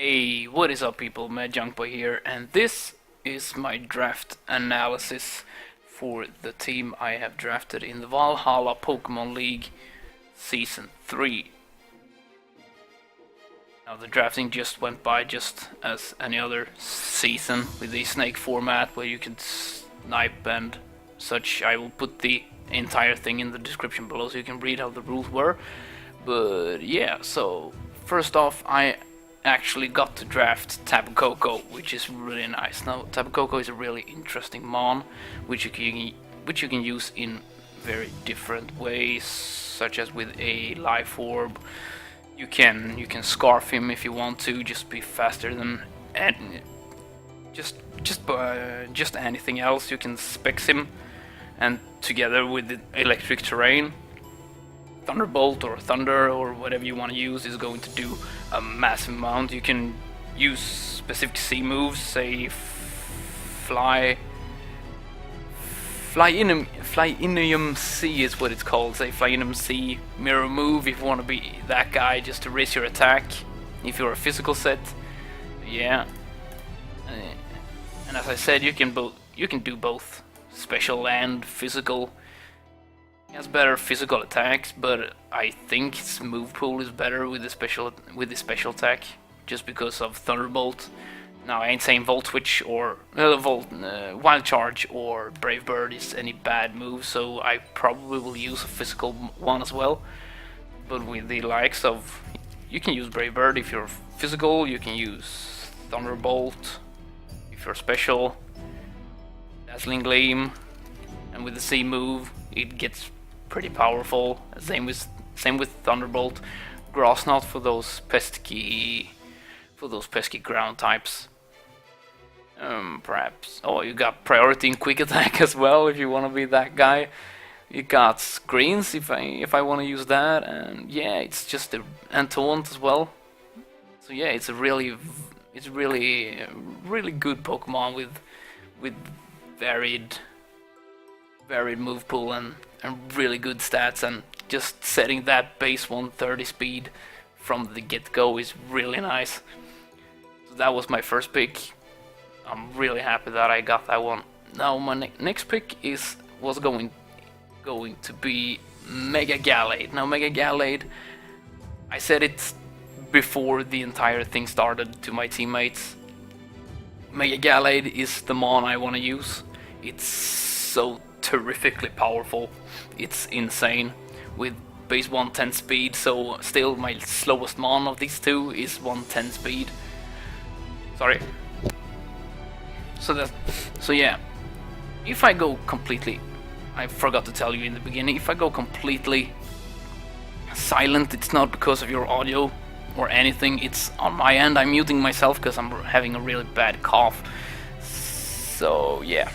Hey, what is up people, Mad Junkboy here, and this is my draft analysis for the team I have drafted in the Valhalla Pokemon League Season 3. Now the drafting just went by just as any other season with the snake format where you can snipe and such. I will put the entire thing in the description below so you can read how the rules were. But yeah, so first off I actually got to draft Tapu Koko, which is really nice. Now Tapu Koko is a really interesting mon, which you can use in very different ways, such as with a life orb. You can scarf him if you want to, just be faster than and just anything else. You can specs him, and together with the electric terrain, Thunderbolt or Thunder or whatever you want to use is going to do a massive amount. You can use specific C moves, say Flyinium C is what it's called. Say Flyinium C mirror move if you want to be that guy, just to raise your attack if you're a physical set. Yeah, and as I said, you can do both special and physical. He has better physical attacks, but I think his move pool is better with the special attack, just because of Thunderbolt. Now I ain't saying Volt Switch or Wild Charge or Brave Bird is any bad move, so I probably will use a physical one as well. But with the likes of, you can use Brave Bird if you're physical, you can use Thunderbolt if you're special, Dazzling Gleam, and with the C move it gets pretty powerful. Same with Thunderbolt. Grass Knot for those pesky ground types. Perhaps. Oh, you got priority in quick attack as well if you want to be that guy. You got screens if I want to use that, and yeah, it's just and taunt as well. So yeah, it's really good Pokemon with varied move pool and really good stats, and just setting that base 130 speed from the get-go is really nice. So that was my first pick. I'm really happy that I got that one. Now my next pick was going to be Mega Gallade. Now Mega Gallade, I said it before the entire thing started to my teammates. Mega Gallade is the mon I want to use. It's so terrifically powerful. It's insane with base 110 speed, so still my slowest mon of these two is 110 speed. Sorry. So yeah, if I go completely, I forgot to tell you in the beginning, if I go completely silent, it's not because of your audio or anything, it's on my end. I'm muting myself because I'm having a really bad cough. So yeah,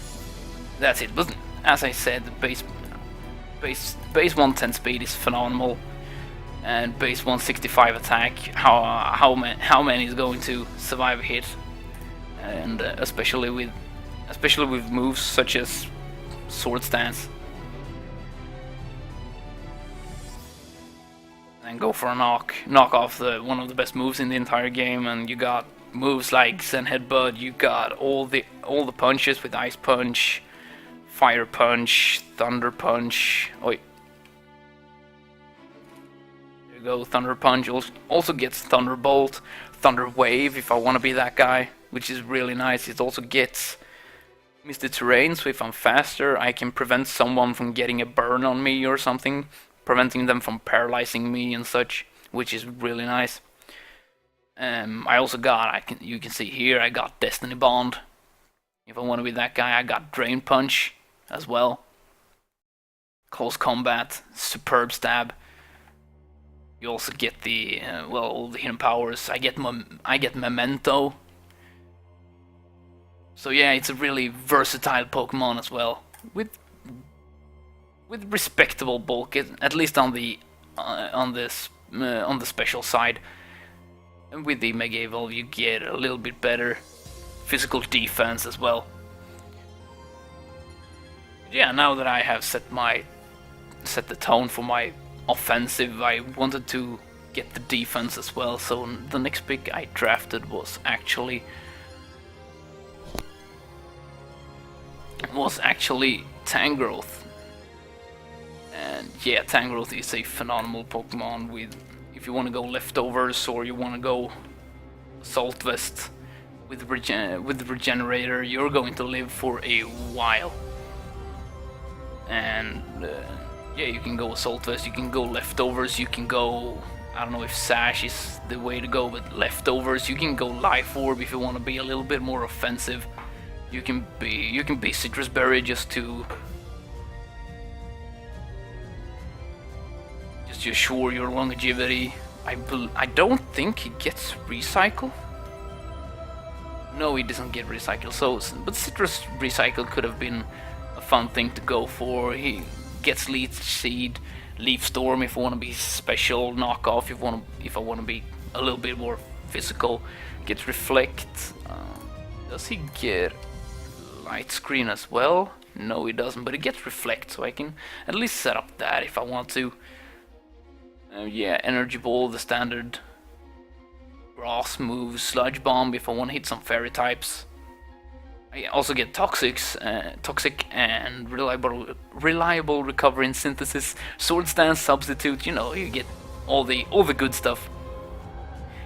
that's it. But as I said, the base 110 speed is phenomenal, and base 165 attack. How many is going to survive a hit? And especially with moves such as Sword Stance, and go for a knock off one of the best moves in the entire game. And you got moves like Zen Headbutt. You got all the punches with Ice Punch, Fire Punch, Thunder Punch. Oi. There you go, Thunder Punch. Also gets Thunderbolt, Thunder Wave if I want to be that guy, which is really nice. It also gets Misty Terrain, so if I'm faster, I can prevent someone from getting a burn on me or something, preventing them from paralyzing me and such, which is really nice. I also got, you can see here, I got Destiny Bond. If I want to be that guy, I got Drain Punch as well. Close Combat, Superb Stab. You also get the all the hidden powers. I get Memento. So yeah, it's a really versatile Pokemon as well, with respectable bulk, at least on the special side. And with the Mega Evolve, you get a little bit better physical defense as well. Yeah, now that I have set the tone for my offensive, I wanted to get the defense as well. So the next pick I drafted was actually Tangrowth. And yeah, Tangrowth is a phenomenal Pokemon with, if you want to go leftovers or you want to go Assault Vest with Regenerator, you're going to live for a while. And yeah, you can go Assault Vest, you can go leftovers, you can go, I don't know if Sash is the way to go, but leftovers, you can go Life Orb if you want to be a little bit more offensive. You can be Citrus Berry just to assure your longevity. I don't think he gets Recycle. No, he doesn't get Recycle. So, but Citrus Recycle could have been a fun thing to go for. He gets Leech Seed, Leaf Storm if I want to be special, Knockoff if I want to be a little bit more physical. Gets Reflect. Does he get Light Screen as well? No, he doesn't, but he gets Reflect, so I can at least set up that if I want to. Yeah, Energy Ball, the standard grass move, Sludge Bomb if I want to hit some fairy types. I also get Toxic and reliable recovery and synthesis, Sword Stance, Substitute. You know, you get all the good stuff.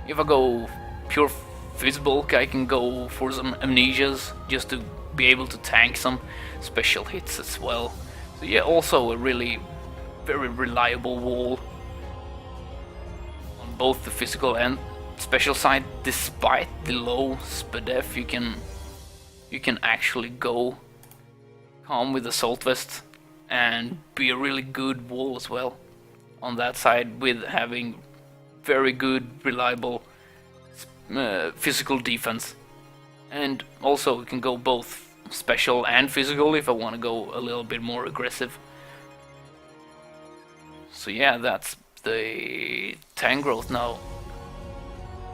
If I go pure Fizzbulk, I can go for some Amnesias just to be able to tank some special hits as well. So yeah, also a really very reliable wall on both the physical and special side. Despite the low SPDF, you can actually go calm with Assault Vest and be a really good wall as well on that side, with having very good reliable physical defense. And also you can go both special and physical if I want to go a little bit more aggressive. So yeah, that's the Tangrowth. Now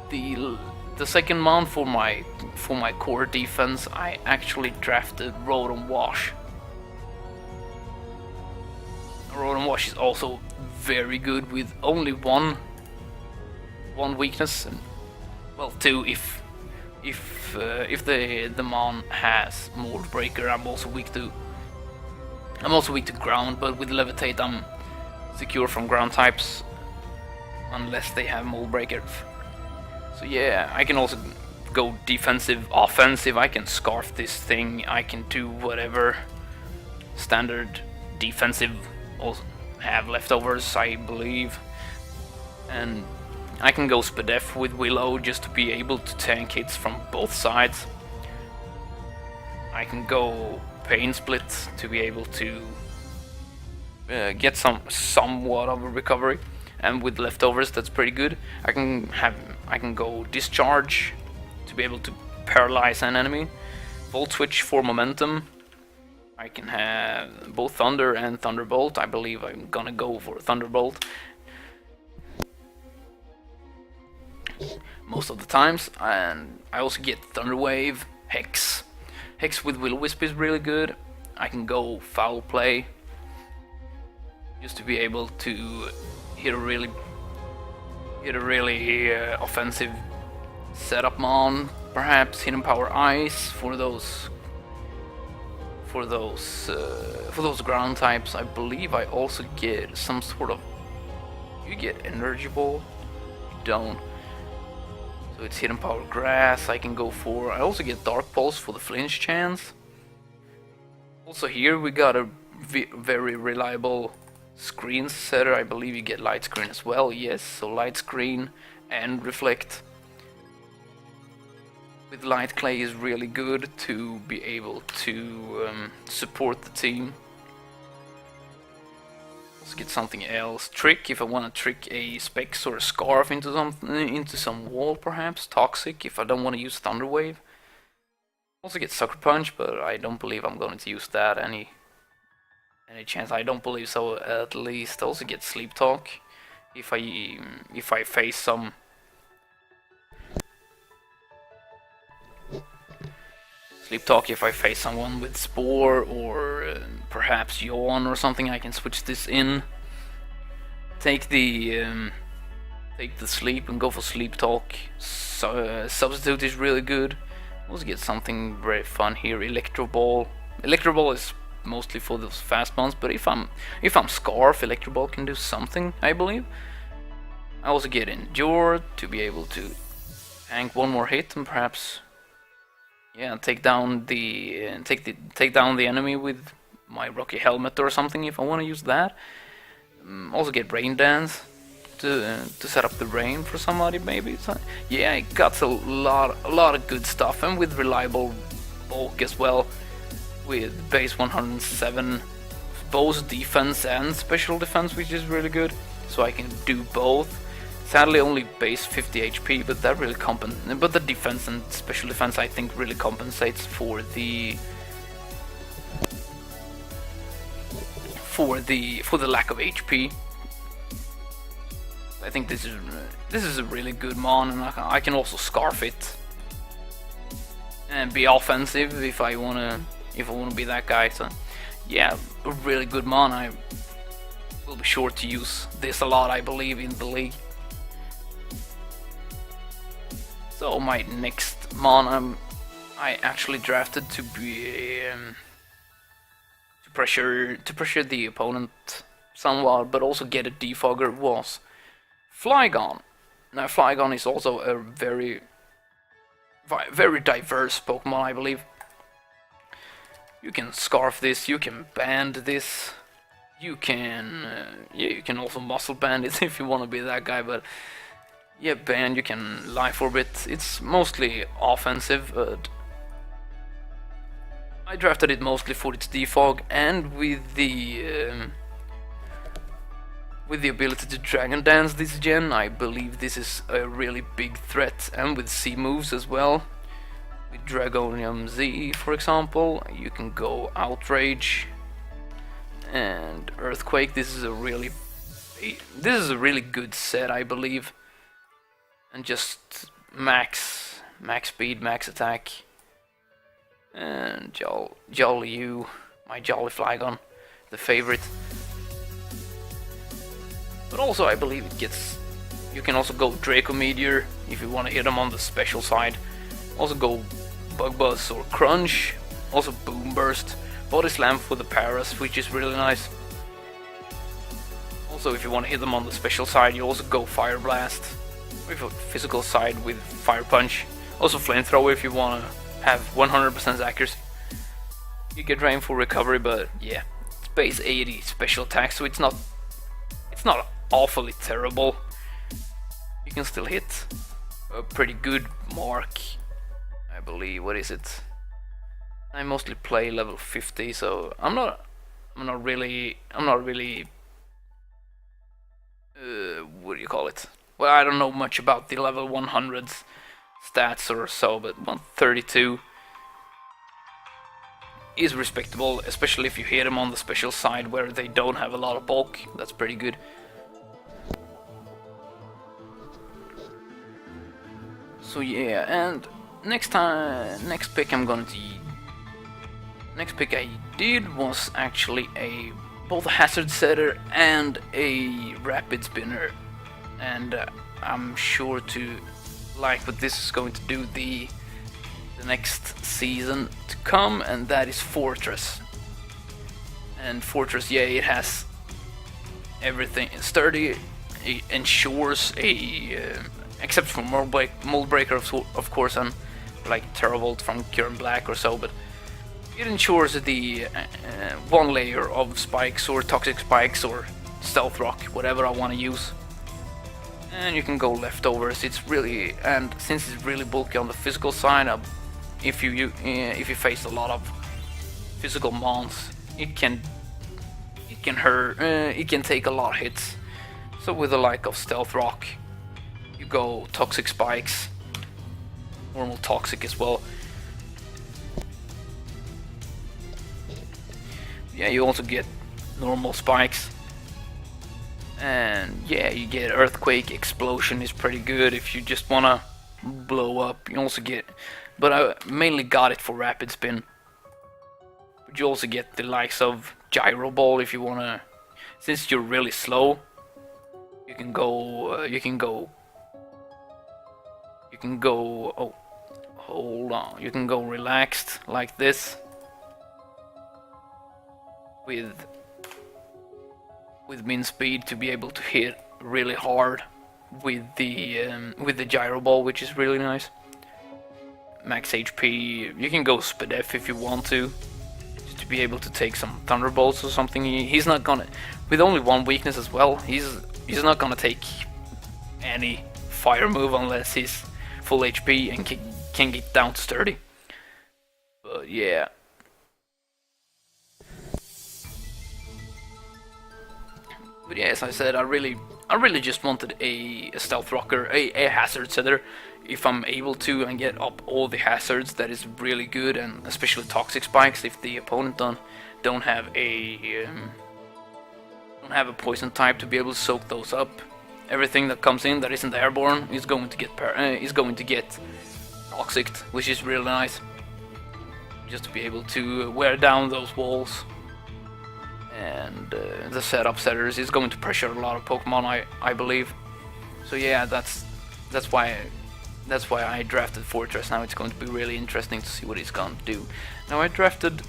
the second mon for my core defense, I actually drafted Rotom Wash. Rotom Wash is also very good with only one weakness, and well, two if the mon has Mold Breaker. I'm also weak to ground, but with Levitate I'm secure from ground types unless they have Mold Breaker. So yeah, I can also go defensive, offensive. I can Scarf this thing, I can do whatever. Standard defensive, also have leftovers, I believe. And I can go SPDF with Willow just to be able to tank hits from both sides. I can go Pain Split to be able to get somewhat of a recovery, and with leftovers that's pretty good. I can go Discharge to be able to paralyze an enemy. Volt Switch for momentum. I can have both Thunder and Thunderbolt. I believe I'm gonna go for Thunderbolt most of the times. And I also get Thunder Wave, Hex. Hex with Will-O-Wisp is really good. I can go Foul Play just to be able to hit a really offensive setup mon. Perhaps Hidden Power Ice for those ground types. I believe I also get some sort of, you get Energy Ball, you don't. So it's Hidden Power Grass I can go for. I also get Dark Pulse for the flinch chance. Also here we got a very reliable screen setter. I believe you get Light Screen as well. Yes, so Light Screen and Reflect with Light Clay is really good to be able to support the team. Let's get something else. Trick if I want to trick a Specs or a Scarf into some wall, perhaps. Toxic if I don't want to use Thunder Wave. Also get Sucker Punch, but I don't believe I'm going to use that any chance. I don't believe so, at least. Also get Sleep Talk if I face some Sleep Talk if I face someone with Spore or perhaps Yawn or something. I can switch this in. Take the take the sleep and go for sleep talk. So, substitute is really good. Also get something very fun here. Electro ball. Electro ball is mostly for those fast ones, but if I'm Scarf, Electro ball can do something, I believe. I also get Endure to be able to tank one more hit and perhaps, yeah, take down the enemy with my Rocky Helmet or something if I want to use that. Also get Rain Dance to set up the rain for somebody maybe. So, yeah, it got a lot of good stuff, and with reliable bulk as well, with base 107, both defense and special defense, which is really good. So I can do both. Sadly, only base 50 HP, but that really but the defense and special defense I think really compensates for the lack of HP. I think this is a really good mon, and I can also Scarf it and be offensive if I wanna be that guy. So yeah, a really good mon. I will be sure to use this a lot, I believe, in the league. So my next mon I actually drafted to be to pressure the opponent somewhat, but also get a defogger was Flygon. Now Flygon is also a very diverse Pokemon, I believe. You can Scarf this, you can band this, you can you can also muscle band it if you want to be that guy, but yeah, band, you can Life Orbit. It's mostly offensive, but I drafted it mostly for its defog, and with the ability to Dragon Dance this gen, I believe this is a really big threat, and with C moves as well. With Dragonium Z, for example, you can go Outrage and Earthquake. This is a really good set, I believe, and just max speed, max attack, and Jolly you, my Jolly Flygon, the favorite. But also I believe you can also go Draco Meteor if you want to hit them on the special side. Also go Bug Buzz or Crunch. Also Boom Burst, Body Slam for the Paras, which is really nice. Also, if you want to hit them on the special side, you also go Fire Blast. With a physical side with Fire Punch. Also Flamethrower if you want to have 100% accuracy. You get Drain for recovery, but yeah, it's base 80 special attack, so it's not awfully terrible. You can still hit a pretty good mark, I believe. What is it? I mostly play level 50, so I'm not really what do you call it? Well, I don't know much about the level 100s stats or so, but 132 is respectable, especially if you hit them on the special side where they don't have a lot of bulk. That's pretty good. So yeah, and next pick I did was actually both a hazard setter and a rapid spinner, and I'm sure to like what this is going to do the next season to come, and that is Fortress. And Fortress, yeah, it has everything. Sturdy, it ensures except for Mold Breaker of course, and like Terravolt from Current Black or so, but it ensures the one layer of spikes or toxic spikes or stealth rock, whatever I want to use. And you can go leftovers. It's really, and since it's really bulky on the physical side, if you face a lot of physical mons, it can hurt. It can take a lot of hits. So with the like of stealth rock, you go toxic spikes, normal toxic as well. Yeah, you also get normal spikes, and yeah, you get Earthquake. Explosion is pretty good if you just wanna blow up. You also get, but I mainly got it for Rapid Spin. But you also get the likes of Gyro Ball if you wanna, since you're really slow, You can go. Oh, hold on. You can go relaxed like this with min speed to be able to hit really hard with the gyro ball, which is really nice. Max HP. You can go Spedef if you want to be able to take some thunderbolts or something. He's not gonna, with only one weakness as well. He's not gonna take any fire move unless he's full HP and can get down to 30. But yeah. But yeah, as I said, I really just wanted a stealth rocker, a hazard setter. If I'm able to and get up all the hazards, that is really good, and especially toxic spikes if the opponent don't have a poison type to be able to soak those up. Everything that comes in that isn't airborne is going to get toxic, which is really nice. Just to be able to wear down those walls. And the setup setters is going to pressure a lot of Pokemon, I believe. So yeah, that's why I drafted Fortress. Now it's going to be really interesting to see what he's going to do. Now I drafted.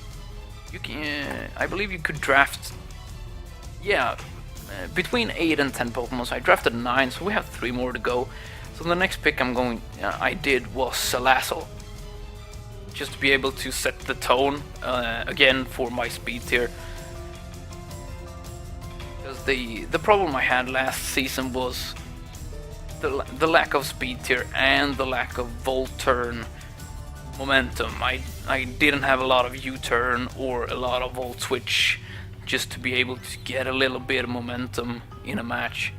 I believe you could draft. Yeah, between 8 and 10 Pokemon. So I drafted 9, so we have 3 more to go. So the next pick I did was Salazzle, just to be able to set the tone again for my speed tier. Because the problem I had last season was the lack of speed tier and the lack of volt turn momentum. I didn't have a lot of U-turn or a lot of volt switch just to be able to get a little bit of momentum in a match.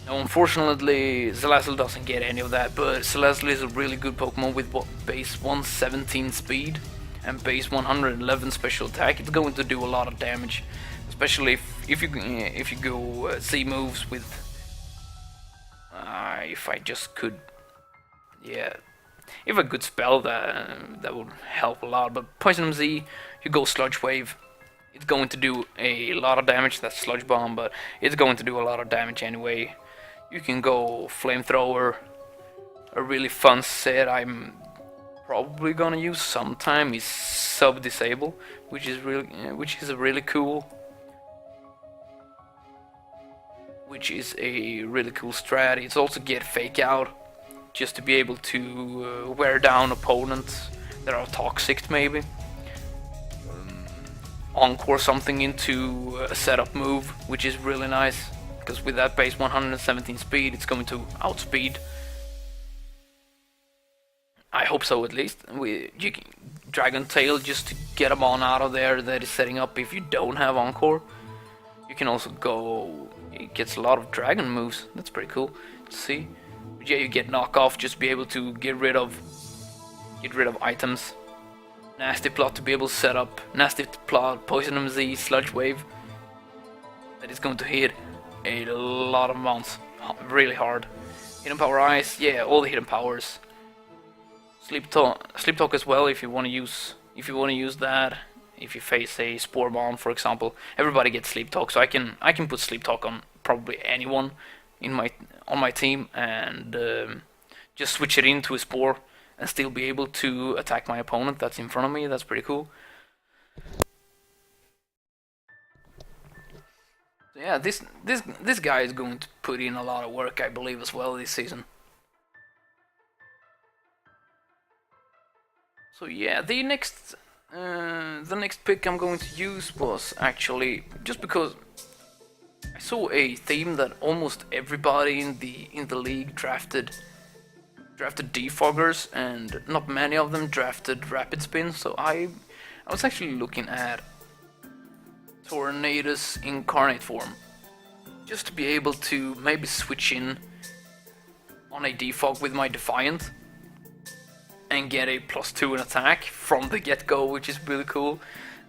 Now unfortunately Salazzle doesn't get any of that, but Salazzle is a really good Pokemon with base 117 speed and base 111 special attack. It's going to do a lot of damage, especially if you go Z moves with if I just could, yeah, if I could spell that would help a lot. But Poison Z, you go Sludge Wave, it's going to do a lot of damage. That's Sludge Bomb, but it's going to do a lot of damage anyway. You can go Flamethrower, a really fun set I'm probably gonna use sometime is Sub Disable, which is a really cool strat. It's also get Fake Out, just to be able to wear down opponents that are toxic maybe. Encore something into a setup move, which is really nice, because with that base 117 speed, it's going to outspeed. I hope so, at least. You can Dragon Tail just to get them on out of there. That is setting up if you don't have Encore. You can also go. It gets a lot of dragon moves. That's pretty cool to see. But yeah, you get knockoff just to be able to get rid of items. Nasty Plot to be able to set up Nasty Plot, Poison Z, Sludge Wave. That is going to hit a lot of amounts, really hard. Hidden Power Ice, yeah, all the hidden powers. Sleep Talk as well if you want to use that. If you face a Spore Bomb, for example, everybody gets Sleep Talk, so I can put Sleep Talk on probably anyone on my team and just switch it into a Spore and still be able to attack my opponent that's in front of me. That's pretty cool. So yeah, this guy is going to put in a lot of work, I believe, as well this season. So yeah, the next pick I'm going to use was actually just because I saw a theme that almost everybody in the league drafted defoggers, and not many of them drafted rapid spin. So I was actually looking at Tornadus incarnate form, just to be able to maybe switch in on a defog with my Defiant and get a +2 in attack from the get-go, which is really cool.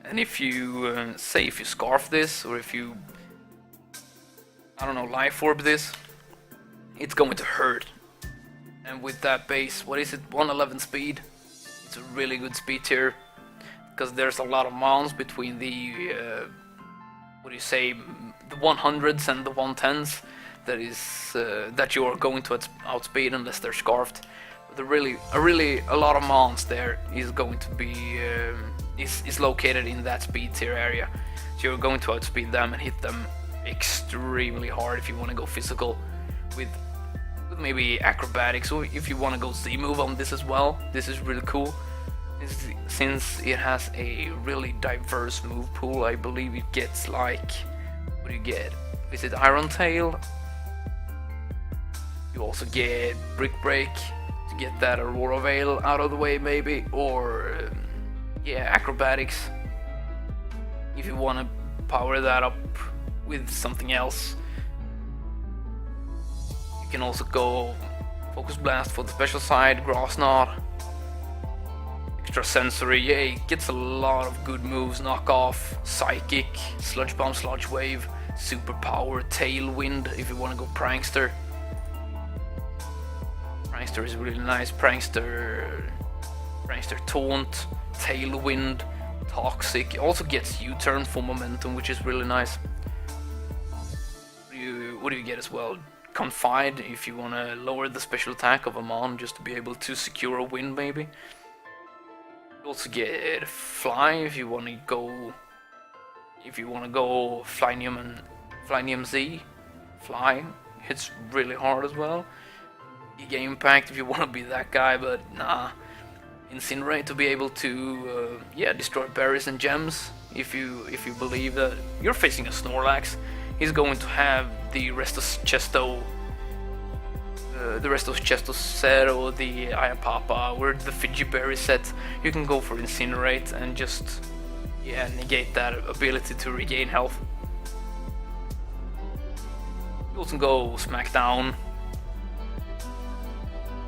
And if you say if you Scarf this, or if you, I don't know, Life Orb this, it's going to hurt. And with that base, what is it, 111 speed, it's a really good speed tier, because there's a lot of mons between the the 100s and the 110s that you are going to outspeed unless they're scarfed. But a lot of mons there is going to be is located in that speed tier area. So you're going to outspeed them and hit them extremely hard if you want to go physical with maybe acrobatics, or if you want to go Z move on this as well. This is really cool since it has a really diverse move pool. I believe it gets like, what do you get? Is it Iron Tail? You also get Brick Break to get that Aurora Veil out of the way maybe, or yeah, acrobatics if you want to power that up with something else. You can also go Focus Blast for the special side, Grass Knot, Extra Sensory, yeah, it gets a lot of good moves, Knock Off, Psychic, Sludge Bomb, Sludge Wave, Super Power, Tailwind if you want to go Prankster. Prankster is really nice, Prankster Taunt, Tailwind, Toxic, it also gets U-turn for momentum, which is really nice. What do you get as well? Confide if you want to lower the special attack of a mon just to be able to secure a win maybe. You also get Fly if you want to go Flynium Z. Fly hits really hard as well. Giga Impact if you want to be that guy, but nah. Incinerate to be able to destroy berries and gems. If you believe that you're facing a Snorlax, he's going to have the Restos Chesto set, or the Ayapapa, or the Fiji Berry set. You can go for Incinerate and just negate that ability to regain health. You also go Smackdown.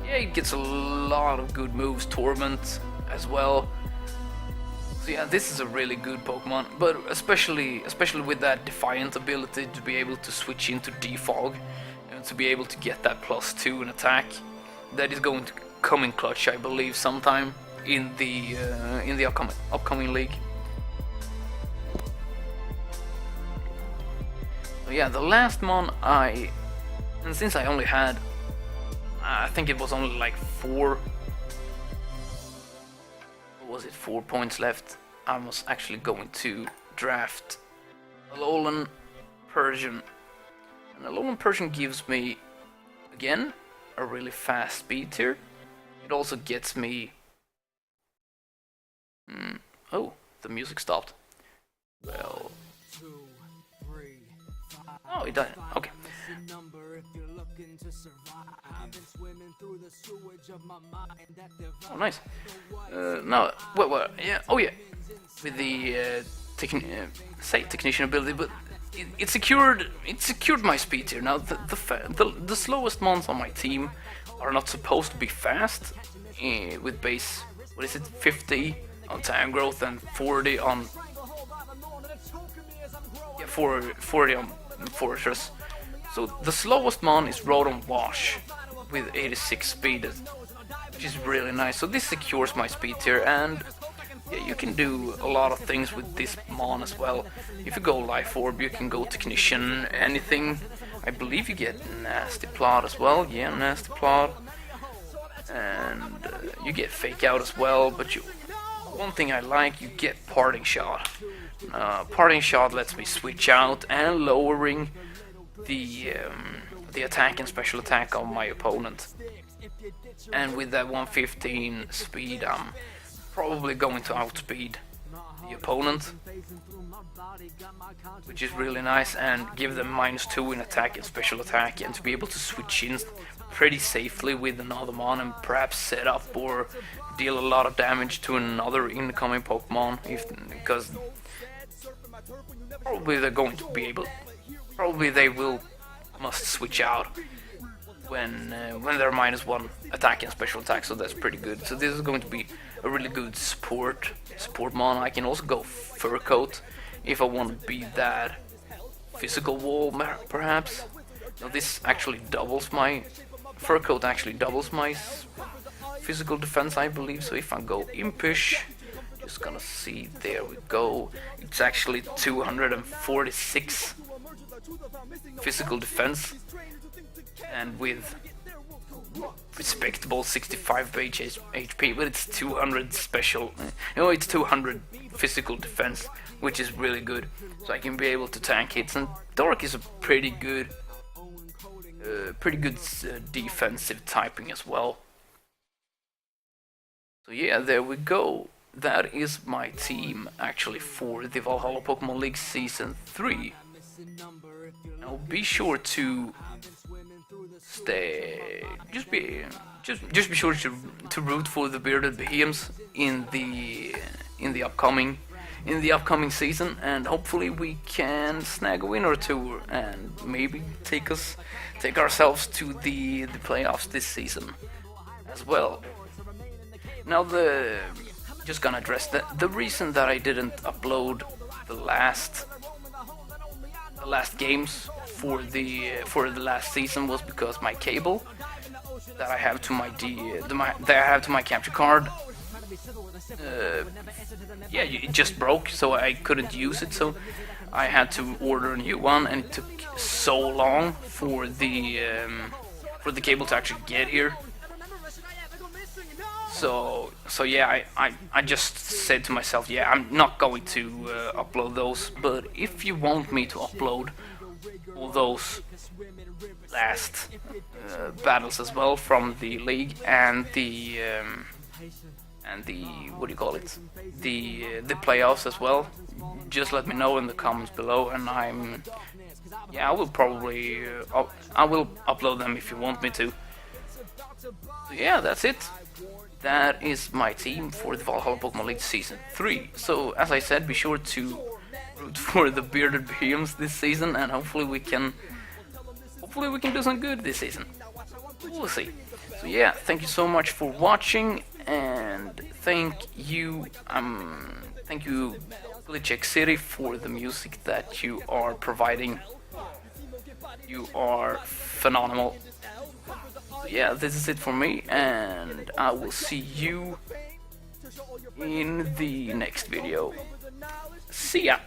Yeah, it gets a lot of good moves, Torment as well. So yeah, this is a really good Pokemon, but especially with that Defiant ability to be able to switch into Defog and to be able to get that +2 in attack. That is going to come in clutch, I believe, sometime in the upcoming league. So yeah, the last mon and since I only had, I think it was only like 4 points left, I was actually going to draft Alolan Persian. And Alolan Persian gives me, again, a really fast speed tier. It also gets me... oh, the music stopped. Well... oh, it died. Okay. Oh, nice. No, well, yeah. Oh, yeah. With the technician ability, but it secured my speed here. Now, the slowest mons on my team are not supposed to be fast. With base, what is it? 50 on time growth and 40 on 40 on Fortress. So the slowest mon is Rotom Wash with 86 speed, which is really nice. So this secures my speed tier, and yeah, you can do a lot of things with this mon as well. If you go Life Orb, you can go Technician, anything. I believe you get Nasty Plot as well. Yeah, Nasty Plot. And you get Fake Out as well, but one thing I like, you get Parting Shot. Parting Shot lets me switch out and lowering the attack and special attack of my opponent. And with that 115 speed, I'm probably going to outspeed the opponent, which is really nice, and give them -2 in attack and special attack, and to be able to switch in pretty safely with another mon and perhaps set up or deal a lot of damage to another incoming Pokemon, because probably they're going to be able, probably they must switch out when they're -1 attack and special attack, so that's pretty good. So this is going to be a really good support mon. I can also go Fur Coat if I want to be that physical wall, perhaps. Now this actually doubles my Fur Coat, actually doubles my physical defense, I believe. So if I go Impish, just gonna see, there we go. It's actually 246 physical defense, and with respectable 65 base HP, but it's 200 special. It's 200 physical defense, which is really good. So I can be able to tank hits, and Dark is a pretty good defensive typing as well. So yeah, there we go. That is my team actually for the Valhalla Pokemon League Season 3. Now be sure to just be sure to root for the bearded Beheeyems in the upcoming season, and hopefully we can snag a win or two and maybe take ourselves to the playoffs this season as well. Now just gonna address the reason that I didn't upload the last games for the last season was because my cable that I have to my capture card, it just broke, so I couldn't use it. So I had to order a new one, and it took so long for the cable to actually get here. So yeah, I just said to myself, yeah, I'm not going to upload those, but if you want me to upload all those last battles as well from the league and the what do you call it, the playoffs as well, just let me know in the comments below, and I will probably I will upload them if you want me to. So yeah, that's it. That is my team for the Valhalla Pokemon League Season 3. So, as I said, be sure to root for the bearded Beheeyems this season, and hopefully we can do some good this season. We'll see. So yeah, thank you so much for watching, and thank you Glitchx City for the music that you are providing. You are phenomenal. Yeah, this is it for me, and I will see you in the next video. See ya!